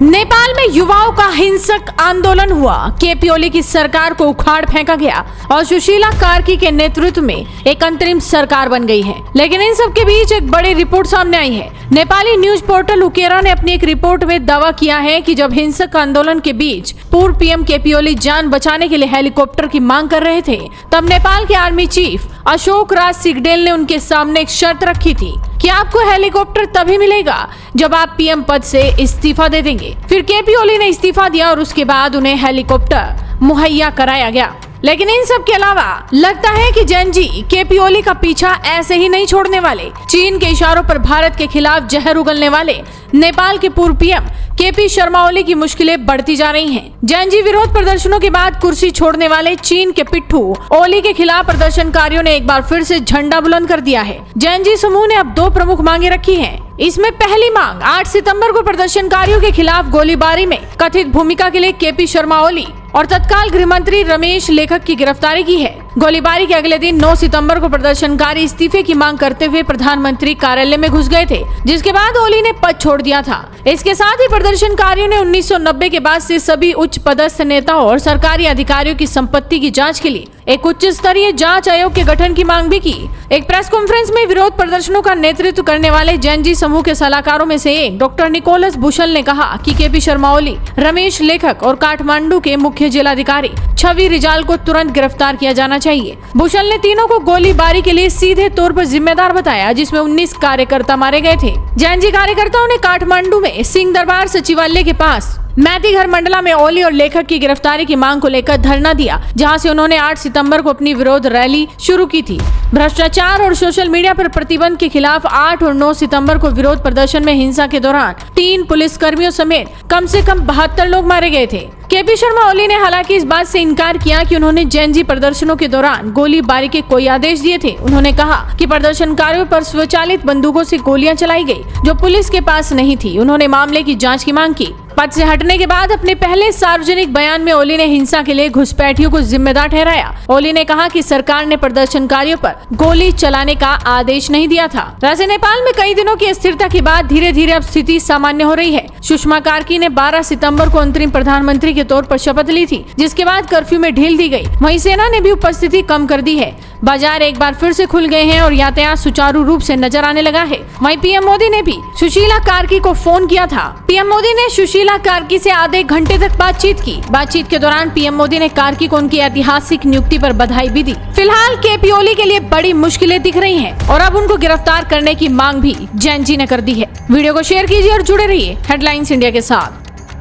नेपाल में युवाओं का हिंसक आंदोलन हुआ। केपी ओली की सरकार को उखाड़ फेंका गया और सुशीला कार्की के नेतृत्व में एक अंतरिम सरकार बन गई है। लेकिन इन सब के बीच एक बड़ी रिपोर्ट सामने आई है। नेपाली न्यूज पोर्टल उकेरा ने अपनी एक रिपोर्ट में दावा किया है कि जब हिंसक आंदोलन के बीच पूर्व पीएम केपी ओली जान बचाने के लिए हेलीकॉप्टर की मांग कर रहे थे, तब नेपाल के आर्मी चीफ अशोक राज सिगडेल ने उनके सामने एक शर्त रखी थी कि आपको हेलीकॉप्टर तभी मिलेगा जब आप पीएम पद से इस्तीफा दे देंगे। फिर केपी ओली ने इस्तीफा दिया और उसके बाद उन्हें हेलीकॉप्टर मुहैया कराया गया। लेकिन इन सब के अलावा लगता है कि जेनजी केपी ओली का पीछा ऐसे ही नहीं छोड़ने वाले। चीन के इशारों पर भारत के खिलाफ जहर उगलने वाले नेपाल के पूर्व पीएम केपी शर्मा ओली की मुश्किलें बढ़ती जा रही हैं। जेनजी विरोध प्रदर्शनों के बाद कुर्सी छोड़ने वाले चीन के पिट्ठू ओली के खिलाफ प्रदर्शनकारियों ने एक बार फिर से झंडा बुलंद कर दिया है। जेनजी समूह ने अब 2 प्रमुख मांगे रखी हैं। इसमें पहली मांग 8 सितंबर को प्रदर्शनकारियों के खिलाफ गोलीबारी में कथित भूमिका के लिए केपी शर्मा ओली और तत्काल गृह मंत्री रमेश लेखक की गिरफ्तारी की है। गोलीबारी के अगले दिन 9 सितंबर को प्रदर्शनकारी इस्तीफे की मांग करते हुए प्रधानमंत्री कार्यालय में घुस गए थे, जिसके बाद ओली ने पद छोड़ दिया था। इसके साथ ही प्रदर्शनकारियों ने 1990 के बाद से सभी उच्च पदस्थ नेताओं और सरकारी अधिकारियों की संपत्ति की जांच के लिए एक उच्च स्तरीय जांच आयोग के गठन की मांग भी की। एक प्रेस कॉन्फ्रेंस में विरोध प्रदर्शनों का नेतृत्व करने वाले जेनजी समूह के सलाहकारों में से एक डॉक्टर निकोलस बुशल ने कहा कि केपी शर्मा ओली, रमेश लेखक और काठमांडू के मुख्य जिलाधिकारी छवि रिजाल को तुरंत गिरफ्तार किया जाना चाहिए। बुशल ने तीनों को गोलीबारी के लिए सीधे तौर पर जिम्मेदार बताया, जिसमें 19 कार्यकर्ता मारे गए थे। जेनजी कार्यकर्ताओं ने काठमांडू में सिंह दरबार सचिवालय के पास मैती घर मंडला में ओली और लेखक की गिरफ्तारी की मांग को लेकर धरना दिया, जहां से उन्होंने 8 सितंबर को अपनी विरोध रैली शुरू की थी। भ्रष्टाचार और सोशल मीडिया पर प्रतिबंध के खिलाफ 8 और 9 सितंबर को विरोध प्रदर्शन में हिंसा के दौरान 3 पुलिसकर्मियों समेत कम से कम 72 लोग मारे गए थे। केपी शर्मा ओली ने हालांकि इस बात से इनकार किया कि उन्होंने जेनजी प्रदर्शनों के दौरान गोलीबारी के कोई आदेश दिए थे। उन्होंने कहा कि प्रदर्शनकारियों पर स्वचालित बंदूकों से गोलियां चलाई गई, जो पुलिस के पास नहीं थी। उन्होंने मामले की जांच की मांग की। पद से हटने के बाद अपने पहले सार्वजनिक बयान में ओली ने हिंसा के लिए घुसपैठियों को जिम्मेदार ठहराया। ओली ने कहा कि सरकार ने प्रदर्शनकारियों पर गोली चलाने का आदेश नहीं दिया था। वैसे नेपाल में कई दिनों की अस्थिरता के बाद धीरे धीरे अब स्थिति सामान्य हो रही है। सुषमा कार्की ने 12 सितंबर को अंतरिम प्रधानमंत्री के तौर पर शपथ ली थी, जिसके बाद कर्फ्यू में ढील दी गई। वहीं सेना ने भी उपस्थिति कम कर दी है। बाजार एक बार फिर से खुल गए हैं और यातायात सुचारू रूप से नजर आने लगा है। वहीं पीएम मोदी ने भी सुशीला कार्की को फोन किया था। पीएम मोदी ने सुशीला कार्की से आधे घंटे तक बातचीत की। बातचीत के दौरान पीएम मोदी ने कार्की को उनकी ऐतिहासिक नियुक्ति पर बधाई भी दी। फिलहाल केपी ओली के लिए बड़ी मुश्किलें दिख रही हैं और अब उनको गिरफ्तार करने की मांग भी जेनजी ने कर दी है। वीडियो को शेयर कीजिए और जुड़े रहिए हेडलाइंस इंडिया के साथ।